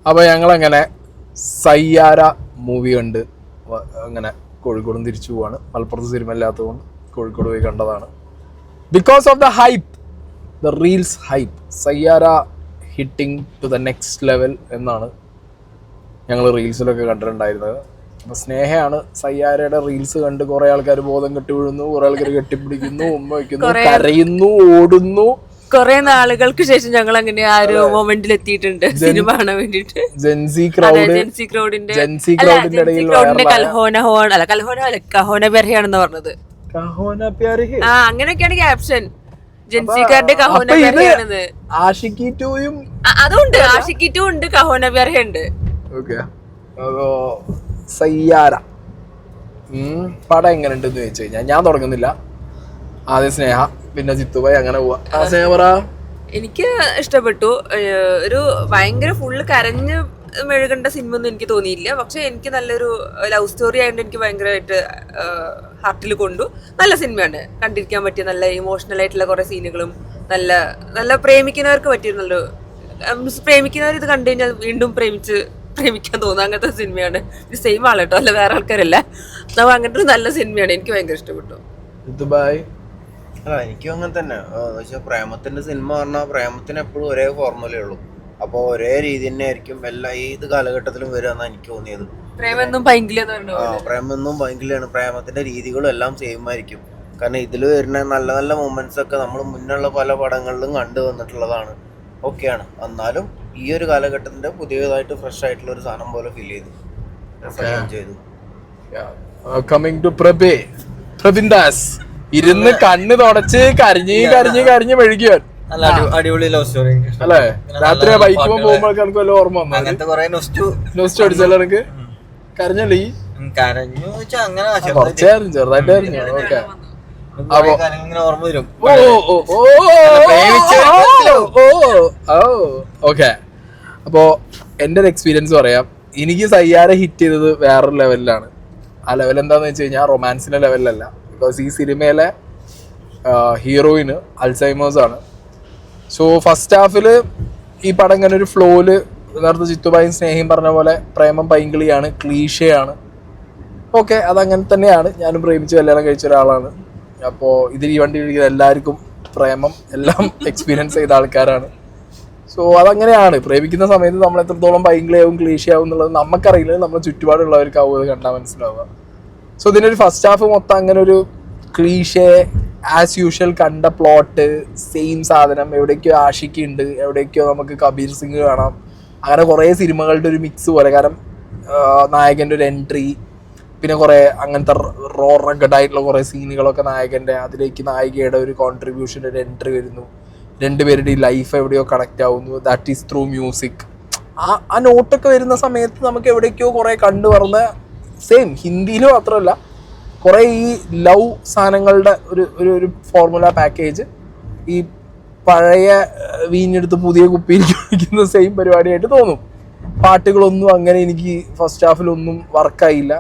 അപ്പോൾ ഞങ്ങളങ്ങനെ സയ്യാര മൂവി കണ്ട് അങ്ങനെ കോഴിക്കോടും തിരിച്ചു പോവാണ്. മലപ്പുറത്ത് സിനിമ ഇല്ലാത്തതുകൊണ്ട് കോഴിക്കോട് പോയി കണ്ടതാണ്. Because of the hype, the reels hype, Saiyaara hitting to the next level എന്നാണ് ഞങ്ങൾ റീൽസിലൊക്കെ കണ്ടിട്ടുണ്ടായിരുന്നത്. അപ്പോൾ സ്നേഹയാണ് സയ്യാരയുടെ റീൽസ് കണ്ട് കുറേ ആൾക്കാർ ബോധം കെട്ടി വീഴുന്നു, കുറേ ആൾക്കാർ കെട്ടിപ്പിടിക്കുന്നു, ഉമ്മ വയ്ക്കുന്നു, കരയുന്നു, ഓടുന്നു. കുറെ നാളുകൾക്ക് ശേഷം ഞങ്ങൾ അങ്ങനെ ആ ഒരു മൊമെന്റിൽ എത്തിയിട്ടുണ്ട് സിനിമ കാണാൻ വേണ്ടിട്ട്. ജെൻസി ക്രൗഡിന്റെ ഇടയിൽ കഹോന ബെർഹയാണെന്ന് പറഞ്ഞത്. ആ അങ്ങനെയൊക്കെയാണ് ക്യാപ്ഷൻ. ജെൻസിക്കാരുടെ കഹോന ബെർഹയാണെന്ന്. ആഷിക്കി 2 അതുണ്ട്, ആഷിക്കി 2 ഉണ്ട്, കഹോന ബെർഹ ഉണ്ട്. സയ്യാര പടം എങ്ങനെ ഉണ്ടെന്ന് ചോദിച്ചു കഴിഞ്ഞാൽ ഞാൻ തുടങ്ങുന്നില്ല. ആദ്യം സ്നേഹ, പിന്നെ ജിത്തുബായി, അങ്ങനെ പോവാ. സ്നേഹ പറ. എനിക്ക് ഇഷ്ടപ്പെട്ടു. ഒരു ഭയങ്കര ഫുള്ള് കരഞ്ഞ് മെഴുകേണ്ട സിനിമ ഒന്നും എനിക്ക് തോന്നിയില്ല. പക്ഷെ എനിക്ക് നല്ലൊരു ലവ് സ്റ്റോറി ആയതുകൊണ്ട് എനിക്ക് ഭയങ്കരമായിട്ട് ഹാർട്ടിൽ കൊണ്ടു. നല്ല സിനിമയാണ്, കണ്ടിരിക്കാൻ പറ്റിയ നല്ല ഇമോഷണൽ ആയിട്ടുള്ള കുറെ സീനുകളും നല്ല നല്ല പ്രേമിക്കുന്നവർക്ക് പറ്റിയൊരു നല്ല പ്രേമിക്കുന്നവർ ഇത് കണ്ടു കഴിഞ്ഞാൽ വീണ്ടും പ്രേമിക്കാൻ തോന്നുന്നു. അങ്ങനത്തെ സിനിമയാണ്. ഇത് സെയിം ആളട്ടോ, അല്ല വേറെ ആൾക്കാരല്ല. അപ്പോൾ അങ്ങനത്തെ ഒരു നല്ല സിനിമയാണ്, എനിക്ക് ഭയങ്കര ഇഷ്ടപ്പെട്ടു. എനിക്കും അങ്ങനെ തന്നെ. പക്ഷെ പ്രേമത്തിന്റെ സിനിമ പറഞ്ഞാൽ പ്രേമത്തിന് എപ്പോഴും ഒരേ ഫോർമുലേ ഉള്ളൂ. അപ്പോൾ ഒരേ രീതി തന്നെ ആയിരിക്കും എല്ലാ ഏത് കാലഘട്ടത്തിലും വരികയെന്നാണ് എനിക്ക് തോന്നിയത്. പ്രേമെന്നും ഭയങ്കരമാണ്. പ്രേമത്തിന്റെ രീതികളും എല്ലാം സെയിം ആയിരിക്കും. കാരണം ഇതിൽ വരുന്ന നല്ല നല്ല മൊമെന്റ്സ് ഒക്കെ നമ്മൾ മുന്നുള്ള പല പടങ്ങളിലും കണ്ടു വന്നിട്ടുള്ളതാണ്. ഓക്കെയാണ്. എന്നാലും ഈ ഒരു കാലഘട്ടത്തിന്റെ പുതിയതായിട്ട് ഫ്രഷ് ആയിട്ടുള്ള ഒരു സാധനം പോലെ ഫീൽ ചെയ്തു. കമ്മിങ് ടു പ്രബിൻദാസ്, ഇരുന്ന് കണ്ണ് തുടച്ച് കരഞ്ഞ് മെഴുകിയാൻ. അടിപൊളി ലവ് സ്റ്റോറി അല്ലേ? രാത്രി ബൈക്ക് പോകുമ്പോഴൊക്കെ എനിക്ക് വല്ല ഓർമ്മ വന്നു അടിച്ചല്ലോ. എനിക്ക് കരഞ്ഞല്ലേ? കരഞ്ഞു അങ്ങനെ കുറച്ചായിരുന്നു, ചെറുതായിട്ടായിരുന്നു. Okay, okay. അപ്പോ എന്റെ ഒരു എക്സ്പീരിയൻസ് പറയാം. എനിക്ക് സയ്യാര ഹിറ്റ് ചെയ്തത് വേറൊരു ലെവലിലാണ്. ആ ലെവൽ എന്താന്ന് വെച്ച് കഴിഞ്ഞാൽ റൊമാൻസിന്റെ ലെവലിലല്ല. ബിക്കോസ് ഈ സിനിമയിലെ ഹീറോയിന് അൾസൈമേഴ്സ് ആണ്. സോ ഫസ്റ്റ് ഹാഫിൽ ഈ പടം ഇങ്ങനെ ഒരു ഫ്ലോയില്, നേരത്തെ ജിത്തുബായും സ്നേഹിയും പറഞ്ഞ പോലെ പ്രേമം പൈങ്കിളിയാണ്, ക്ലീഷയാണ്. ഓക്കെ, അതങ്ങനെ തന്നെയാണ്. ഞാനും പ്രേമിച്ച് കല്യാണം കഴിച്ച ഒരാളാണ്. അപ്പോൾ ഇതിൽ ഈ വണ്ടി ഇരിക്കുന്ന എല്ലാവർക്കും പ്രേമം എല്ലാം എക്സ്പീരിയൻസ് ചെയ്ത ആൾക്കാരാണ്. സോ അതങ്ങനെയാണ്. പ്രേമിക്കുന്ന സമയത്ത് നമ്മൾ എത്രത്തോളം പൈങ്കിളിയാവും ക്ലീഷയാവും എന്നുള്ളത് നമുക്കറിയില്ല, നമ്മുടെ ചുറ്റുപാടുള്ളവർക്കാവും അത് കണ്ടാൽ മനസ്സിലാവുക. സോ ഇതിനൊരു ഫസ്റ്റ് ഹാഫ് മൊത്തം അങ്ങനെ ഒരു ക്ലീഷേ ആസ് യൂഷ്വൽ കണ്ട പ്ലോട്ട്, സെയിം സാധനം. എവിടേക്കോ ആഷിക്കി ഉണ്ട്, എവിടേക്കോ നമുക്ക് കബീർ സിംഗ് കാണാം. അങ്ങനെ കുറേ സിനിമകളുടെ ഒരു മിക്സ് പോലെ. കാരണം നായകൻ്റെ ഒരു എൻട്രി, പിന്നെ കുറേ അങ്ങനത്തെ റഗഡായിട്ടുള്ള കുറേ സീനുകളൊക്കെ നായകൻ്റെ, അതിലേക്ക് നായികയുടെ ഒരു കോൺട്രിബ്യൂഷൻ, ഒരു എൻട്രി വരുന്നു. രണ്ടുപേരുടെ ഈ ലൈഫ് എവിടെയോ കണക്റ്റ് ആവുന്നു. That is through music. ആ നോട്ടൊക്കെ വരുന്ന സമയത്ത് നമുക്ക് എവിടേക്കോ കുറേ കണ്ടു പറഞ്ഞ സെയിം ഹിന്ദിയിൽ മാത്രമല്ല കുറേ ഈ ലവ് സാധനങ്ങളുടെ ഒരു ഫോർമുല പാക്കേജ് ഈ പഴയ വീഞ്ഞെടുത്ത് പുതിയ കുപ്പിയിൽ കഴിക്കുന്ന സെയിം പരിപാടിയായിട്ട് തോന്നും. പാട്ടുകളൊന്നും അങ്ങനെ എനിക്ക് ഫസ്റ്റ് ഹാഫിലൊന്നും വർക്കായില്ല.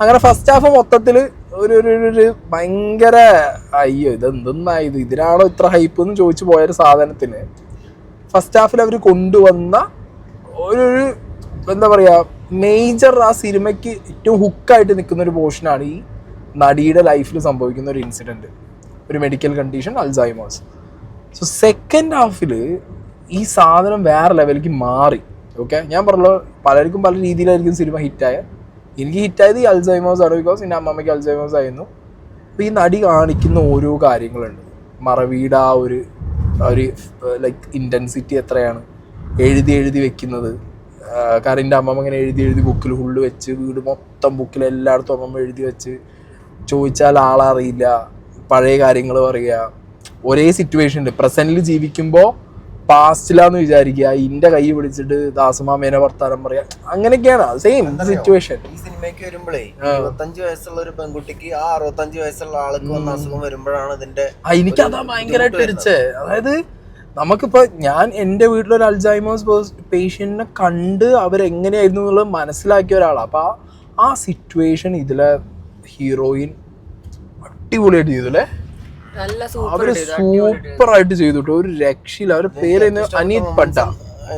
അങ്ങനെ ഫസ്റ്റ് ഹാഫ് മൊത്തത്തിൽ ഒരു ഭയങ്കര അയ്യോ ഇതെന്തെന്നായത്, ഇതിനാണോ ഇത്ര ഹൈപ്പ് എന്ന് ചോദിച്ചു പോയൊരു സാധനത്തിന് ഫസ്റ്റ് ഹാഫിൽ അവർ കൊണ്ടുവന്ന ഒരു എന്താ പറയുക മേജർ ആ സിനിമയ്ക്ക് ഏറ്റവും ഹുക്കായിട്ട് നിൽക്കുന്ന ഒരു പോർഷനാണ് ഈ നടിയുടെ ലൈഫിൽ സംഭവിക്കുന്ന ഒരു ഇൻസിഡൻറ്റ്, ഒരു medical condition, Alzheimer's. So second ഹാഫിൽ ഈ സാധനം വേറെ ലെവലിലേക്ക് മാറി. ഓക്കെ, ഞാൻ പറഞ്ഞല്ലോ പലർക്കും പല രീതിയിലായിരിക്കും സിനിമ ഹിറ്റായ. എനിക്ക് ഹിറ്റായത് ഈ അൾസൈമേഴ്സ് ആണ്. ബിക്കോസ് എൻ്റെ അമ്മമ്മയ്ക്ക് അൾസൈമേഴ്സ് ആയിരുന്നു. അപ്പോൾ ഈ നടി കാണിക്കുന്ന ഓരോ കാര്യങ്ങളുണ്ട്, മറവിയുടെ ആ ഒരു ലൈക്ക് ഇൻറ്റൻസിറ്റി എത്രയാണ് എഴുതി വെക്കുന്നത്. കാരണം എൻ്റെ അമ്മമ്മ ഇങ്ങനെ എഴുതി ബുക്കിൽ ഫുള്ള് വെച്ച്, വീട് മൊത്തം ബുക്കിൽ എല്ലായിടത്തും അമ്മമ്മ എഴുതി വെച്ച്, ചോദിച്ചാൽ ആളറിയില്ല, പഴയ കാര്യങ്ങൾ പറയുക. ഒരേ സിറ്റുവേഷനിൽ പ്രസൻറ്റിൽ ജീവിക്കുമ്പോൾ പാസ്റ്റിലാന്ന് വിചാരിക്കുക, ഇന്റെ കൈ പിടിച്ചിട്ട് ദാസമാമേനെ വർത്താനം പറയാ, അങ്ങനെയൊക്കെയാണ് സെയിം സിറ്റുവേഷൻ. ഈ സിനിമയ്ക്ക് വരുമ്പോഴേ 25 വയസ്സുള്ള ഒരു പെൺകുട്ടിക്ക് ആ 65 വയസ്സുള്ള ആൾക്ക് വന്ന അസുഖം വരുമ്പോഴാണ് ഇതിന്റെ എനിക്കതാ ഭയങ്കരമായിട്ട് ഇടിച്ചേ. അതായത് നമുക്കിപ്പോ ഞാൻ എൻ്റെ വീട്ടിലൊരു അൾസൈമേഴ്സ് പേഷ്യന്റിനെ കണ്ട് അവരെങ്ങനെയായിരുന്നു എന്നുള്ളത് മനസ്സിലാക്കിയ ഒരാളാണ്. അപ്പൊ ആ സിറ്റുവേഷൻ ഇതിലെ ഹീറോയിൻ അടിപൊളിയായിട്ട് ചെയ്തല്ലേ, അവര് സൂപ്പറായിട്ട് ചെയ്തു. ഒരു രക്ഷയില്ല. അവരുടെ പേര് അനീത് പട്ട.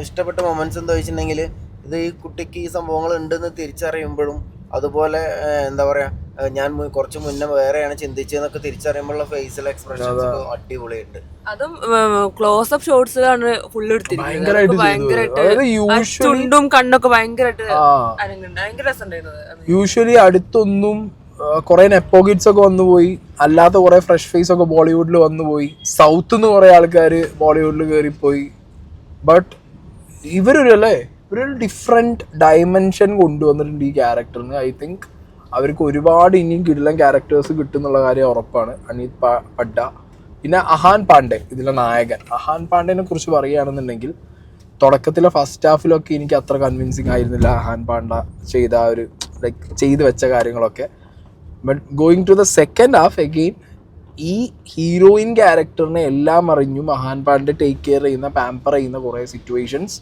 ഇഷ്ടപ്പെട്ട മൊമെന്റ്സ് എന്താ വെച്ചിട്ടുണ്ടെങ്കിൽ ഇത് ഈ കുട്ടിക്ക് ഈ സംഭവങ്ങൾ ഉണ്ടെന്ന് തിരിച്ചറിയുമ്പോഴും അതുപോലെ എന്താ പറയാ ഞാൻ കുറച്ച് മുന്നേ വേറെയാണ് ചിന്തിച്ചതെന്നൊക്കെ തിരിച്ചറിയുമ്പോഴുള്ള ഫേസിലെ എക്സ്പ്രഷൻസ് ഒക്കെ അടിപൊളിയുണ്ട്. അതും ക്ലോസ് അപ്പ് ഷോട്ട്സ് ആണ് ഫുള്ള് എടുത്തിരിക്കുന്നത്. ഭയങ്കരമായിട്ട് ചുണ്ടും കണ്ണൊക്കെ ഭയങ്കരമായിട്ട് അനങ്ങുന്നുണ്ട്. ഭയങ്കര രസമുണ്ടായിരുന്നത്. യൂഷ്വലി അടുത്തൊന്നും കുറെ നെപ്പോ കിഡ്സ് ഒക്കെ വന്നുപോയി, അല്ലാത്ത കുറെ ഫ്രഷ് ഫേസ് ഒക്കെ ബോളിവുഡിൽ വന്നുപോയി, സൗത്ത് നിന്ന് കുറെ ആൾക്കാർ ബോളിവുഡിൽ കയറിപ്പോയി. ബട്ട് ഇവരൊരു ഡിഫറെന്റ് ഡയമെൻഷൻ കൊണ്ടുവന്നിട്ടുണ്ട് ഈ ക്യാരക്ടറിന്. ഐ തിങ്ക് അവർക്ക് ഒരുപാട് ഇനിയും കിടിലൻ ക്യാരക്ടേഴ്സ് കിട്ടുന്നുള്ള കാര്യം ഉറപ്പാണ്. അനീത് പഡ്ഡ, പിന്നെ അഹാൻ പാണ്ഡെ ഇതിലെ നായകൻ. അഹാൻ പാണ്ഡെനെ കുറിച്ച് പറയുകയാണെന്നുണ്ടെങ്കിൽ തുടക്കത്തിലെ ഫസ്റ്റ് ഹാഫിലൊക്കെ എനിക്ക് അത്ര കൺവിൻസിങ് ആയിരുന്നില്ല അഹാൻ പാണ്ഡ ചെയ്ത ഒരു ചെയ്ത് വെച്ച കാര്യങ്ങളൊക്കെ. But going to the second half again ഈ ഹീറോയിൻ ക്യാരക്ടറിനെ എല്ലാം അറിഞ്ഞു അഹാൻ പാണ്ഡെ ടേക്ക് കെയർ ചെയ്യുന്ന, പാമ്പർ ചെയ്യുന്ന കുറേ സിറ്റുവേഷൻസ്,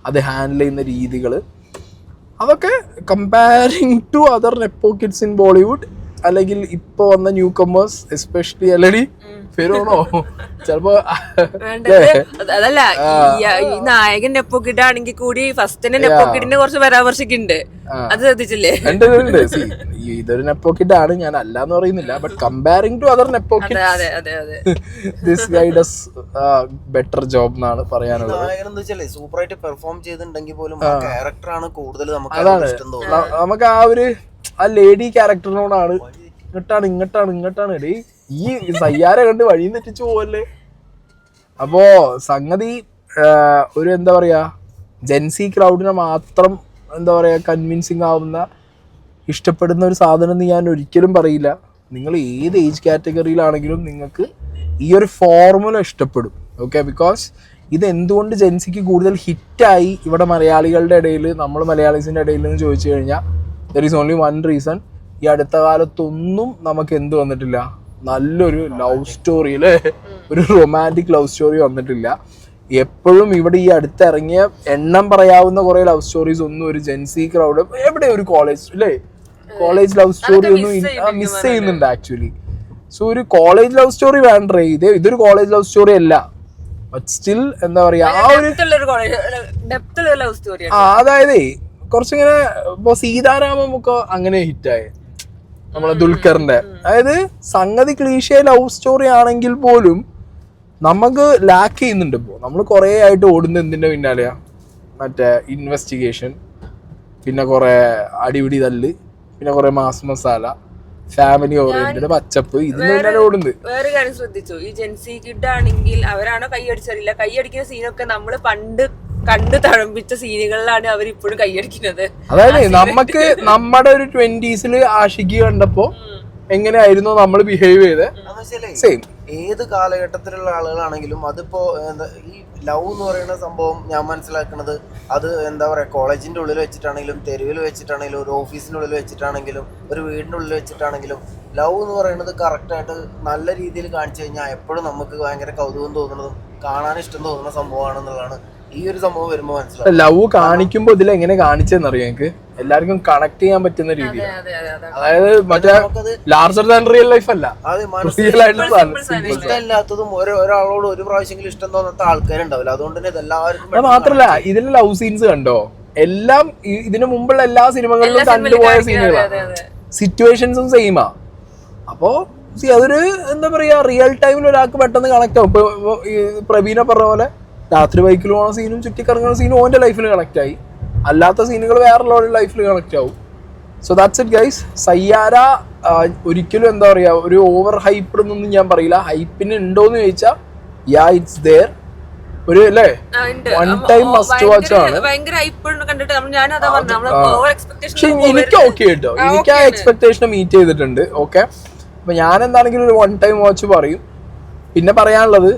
അത് ഹാൻഡിൽ ചെയ്യുന്ന രീതികൾ, അതൊക്കെ comparing to other nepo kids in Bollywood അല്ലെങ്കിൽ ഇപ്പൊ വന്ന ന്യൂ കമേഴ്സ് എസ്പെഷ്യലി അല്ലടി ഫെറോണോ ചിലപ്പോ അതല്ല ഈ നായകൻ നെപ്പോ കിഡ് ആണെങ്കിൽ കൂടി ഫസ്റ്റ് തന്നെ നെപ്പോ കിഡിനെ കുറച്ച് പരാമർശിക്കുന്നുണ്ട്. അത് ശ്രദ്ധിച്ചില്ലേ? ഇതൊരു നെപ്പോ കിഡ് ആണ്, ഞാൻ അല്ലാന്ന് പറയുന്നില്ല. But comparing to other nepo kids this guy does better job എന്നാണ് പറയാനുള്ളത്. സൂപ്പറായിട്ട് പെർഫോം ചെയ്തിട്ടുണ്ടെങ്കിൽ പോലും ക്യാരക്ടറാണ് കൂടുതൽ നമുക്ക് ആ ലേഡി ക്യാരക്ടറിനോടാണ് ഇങ്ങോട്ടാണ് എടീ ഈ സയ്യാര കണ്ട് വഴി തെറ്റിച്ചു പോവല്ലേ. അപ്പോ സംഗതി ഒരു എന്താ പറയാ ജെൻസി ക്രൗഡിനെ മാത്രം എന്താ പറയാ കൺവിൻസിങ് ആവുന്ന ഇഷ്ടപ്പെടുന്ന ഒരു സാധനം എന്ന് ഞാൻ ഒരിക്കലും പറയില്ല. നിങ്ങൾ ഏത് ഏജ് കാറ്റഗറിയിലാണെങ്കിലും നിങ്ങൾക്ക് ഈ ഒരു ഫോർമുല ഇഷ്ടപ്പെടും. ഓക്കെ, ബിക്കോസ് ഇത് എന്തുകൊണ്ട് ജെൻസിക്ക് കൂടുതൽ ഹിറ്റായി ഇവിടെ മലയാളികളുടെ ഇടയിൽ, നമ്മൾ മലയാളീസിൻ്റെ ഇടയിൽ എന്ന് ചോദിച്ചു കഴിഞ്ഞാൽ there is only one reason. ഈ അടുത്ത കാലത്തൊന്നും നമുക്ക് എന്ത് വന്നിട്ടില്ല, നല്ലൊരു ലവ് സ്റ്റോറി അല്ലേ, ഒരു റൊമാൻറ്റിക് ലവ് സ്റ്റോറി വന്നിട്ടില്ല. എപ്പോഴും ഇവിടെ ഈ അടുത്തിറങ്ങിയ എണ്ണം പറയാവുന്ന കുറെ ലവ് സ്റ്റോറീസ് ഒന്നും ഒരു ജെൻസി ക്രൗഡ് എവിടെ ഒരു കോളേജ് അല്ലേ, കോളേജ് ലവ് സ്റ്റോറി ഒന്നും മിസ് ചെയ്യുന്നുണ്ട് ആക്ച്വലി. സോ ഒരു കോളേജ് ലവ് സ്റ്റോറി വേണ്ടേ, ഇതൊരു കോളേജ് ലവ് സ്റ്റോറി അല്ല. ബട്ട് സ്റ്റിൽ എന്താ പറയാ ആ ഒരു അതായത് കുറച്ചിങ്ങനെ ഇപ്പൊ സീതാരാമം ഒക്കെ അങ്ങനെ ഹിറ്റായി നമ്മളെ ദുൽഖറിന്റെ. അതായത് സംഗതി ക്ലീഷേ ലവ് സ്റ്റോറി ആണെങ്കിൽ പോലും നമുക്ക് ലാക്ക് ചെയ്യുന്നുണ്ട്. ഇപ്പോൾ നമ്മൾ കുറേ ആയിട്ട് ഓടുന്ന എന്തിന്റെ പിന്നാലെയാ, മറ്റേ ഇൻവെസ്റ്റിഗേഷൻ, പിന്നെ കുറെ അടിപിടി തല്ല്, പിന്നെ കുറെ മാസ് മസാല, ഫാമിലി ഓറിയന്റഡ് പച്ചപ്പ്, ഇതിന് പിന്നാലെ ഓടുന്നത്. വേറെ കാര്യം ശ്രദ്ധിച്ചു, ഈ ജെൻസി കിഡ് ആണെങ്കിൽ അവരാണോ കൈയടിച്ചറിയില്ല, കൈയടിക്കുന്ന സീനൊക്കെ നമ്മള് പണ്ട് കണ്ട് തഴമ്പിച്ച സീനുകളിലാണ് അവർ ഇപ്പോഴും കൈയടിക്കുന്നത്. അതായത് നമുക്ക് നമ്മുടെ ഒരു 20s ആഷിക്ക് കണ്ടപ്പോ എങ്ങനെയായിരുന്നു നമ്മൾ ബിഹേവ് ചെയ്തത് സെയിം ഏത് കാലഘട്ടത്തിലുള്ള ആളുകളാണെങ്കിലും. അതിപ്പോ ഈ ലവ് എന്ന് പറയുന്ന സംഭവം ഞാൻ മനസ്സിലാക്കുന്നത് അത് എന്താ പറയാ കോളേജിന്റെ ഉള്ളിൽ വെച്ചിട്ടാണെങ്കിലും, തെരുവിൽ വെച്ചിട്ടാണെങ്കിലും, ഒരു ഓഫീസിന്റെ ഉള്ളിൽ വെച്ചിട്ടാണെങ്കിലും, ഒരു വീടിന്റെ ഉള്ളിൽ വെച്ചിട്ടാണെങ്കിലും ലവ് എന്ന് പറയുന്നത് കറക്റ്റായിട്ട് നല്ല രീതിയിൽ കാണിച്ചു കഴിഞ്ഞാൽ എപ്പോഴും നമുക്ക് ഭയങ്കര കൗതുകം തോന്നുന്നതും കാണാൻ ഇഷ്ടം തോന്നുന്ന സംഭവമാണെന്നുള്ളതാണ് ഈ ഒരു സംഭവം വരുമ്പോ മനസ്സിലാവും. ലവ് കാണിക്കുമ്പോ ഇതിൽ എങ്ങനെ കാണിച്ചെന്നറിയാം, എനിക്ക് എല്ലാവർക്കും കണക്ട് ചെയ്യാൻ പറ്റുന്ന രീതിയിൽ. അതായത് മറ്റേ ലാർജർ ദാൻ റിയൽ ലൈഫ് അല്ല, ഇഷ്ടമില്ലാത്തതും ഒരാളോട് ഒരു പ്രാവശ്യമെങ്കിലും ഇഷ്ടം തോന്നാത്ത ആൾക്കാരുണ്ടാവില്ല. അതുകൊണ്ട് തന്നെ ഇതെല്ലാവർക്കും. അത് മാത്രല്ല ഇതിലെ ലവ് സീൻസ് കണ്ടോ, എല്ലാം ഇതിനു മുമ്പുള്ള എല്ലാ സിനിമകളിലും കണ്ടുപോയ സീനുകളാണ്, സിറ്റുവേഷൻസും സെയിമാ. അപ്പോ അതൊരു എന്താ പറയാ റിയൽ ടൈമിൽ ഒരാൾക്ക് പെട്ടെന്ന് കണക്ട് ആവും. ഇപ്പൊ പ്രവീണ പറഞ്ഞ പോലെ രാത്രി ബൈക്കിൽ പോകുന്ന സീനും ചുറ്റിക്കറങ്ങുന്ന സീനും ഓൻ്റെ ലൈഫിൽ കണക്ട് ആയി, അല്ലാത്ത സീനുകൾ വേറെ ലൈഫിൽ കണക്ട് ആവും. So that's it guys. Saiyaara ഒരിക്കലും എന്താ പറയാ ഒരു ഓവർ ഹൈപ്പ് എന്നൊന്നും ഞാൻ പറയില്ല. ഹൈപ്പിന് ഉണ്ടോന്ന് ചോദിച്ചാൽ യാ ഇറ്റ്സ് ദേർ. ഒരു അല്ലേ വൺ ടൈം മസ്റ്റ് വാച്ച് ആണ്. പക്ഷെ എനിക്ക് ഓക്കെ കേട്ടോ, എനിക്ക് ആ എക്സ്പെക്ടേഷൻ മീറ്റ് ചെയ്തിട്ടുണ്ട്. ഓക്കെ, അപ്പൊ ഞാൻ എന്താണെങ്കിലും ഒരു വൺ ടൈം വാച്ച് പറയും. പിന്നെ പറയാനുള്ളത്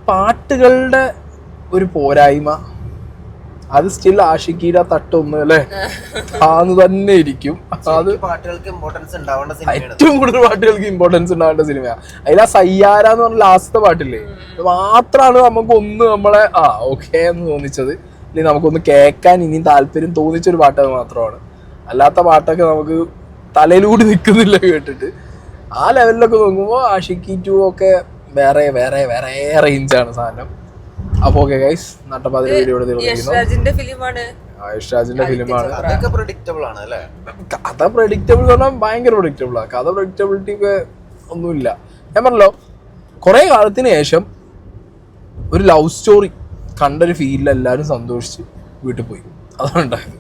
പാട്ടുകളുടെ ഒരു പോരായ്മ, അത് സ്റ്റിൽ ആഷിക്കിയുടെ തട്ടൊന്ന് അല്ലേ ആന്ന് തന്നെ ഇരിക്കും. അത് പാട്ടുകൾക്ക് ഇമ്പോർട്ടൻസ് ഉണ്ടാവേണ്ട സിനിമ, ഏറ്റവും കൂടുതൽ പാട്ടുകൾക്ക് ഇമ്പോർട്ടൻസ് ഉണ്ടാവേണ്ട സിനിമയാണ്. അതിൽ ആ സയ്യാര എന്ന് പറഞ്ഞ ലാസ്റ്റത്തെ പാട്ടില്ലേ, അത് മാത്രമാണ് നമുക്കൊന്ന് നമ്മളെ ഓക്കെ എന്ന് തോന്നിച്ചത്, അല്ലെങ്കിൽ നമുക്കൊന്ന് കേൾക്കാൻ ഇനിയും താല്പര്യം തോന്നിച്ചൊരു പാട്ട് അത് മാത്രമാണ്. അല്ലാത്ത പാട്ടൊക്കെ നമുക്ക് തലയിലൂടെ നിൽക്കുന്നില്ല കേട്ടിട്ട്. ആ ലെവലിലൊക്കെ നോക്കുമ്പോൾ ആഷിക്കി 2 ഒക്കെ വേറെ വേറെ വേറെ റേഞ്ചാണ് സാധനം. അപ്പോൾ ഓക്കെ ഗൈസ്, നട്ടപ്പാതിരി വീഡിയോ തീർന്നിരിക്കുന്നു. യശ്രാജിന്റെ ഫിലിമാണ്. യശ്രാജിന്റെ ഫിലിമാണ്. അതൊക്കെ പ്രഡിക്റ്റബിൾ ആണ് അല്ലേ? കഥ പ്രഡിക്റ്റബിൾ എന്ന് പറഞ്ഞാൽ ഭയങ്കര പ്രഡിക്റ്റബിൾ ആണ്. കഥ പ്രഡിക്റ്റബിലിറ്റി ഒക്കെ ഒന്നുമില്ല. ഞാൻ പറഞ്ഞല്ലോ, കുറേ കാലത്തിന് ശേഷം ഒരു ലവ് സ്റ്റോറി കണ്ടൊരു ഫീലിൽ എല്ലാവരും സന്തോഷിച്ച് വീട്ടിൽ പോയി. അതാണ് ഉണ്ടായത്.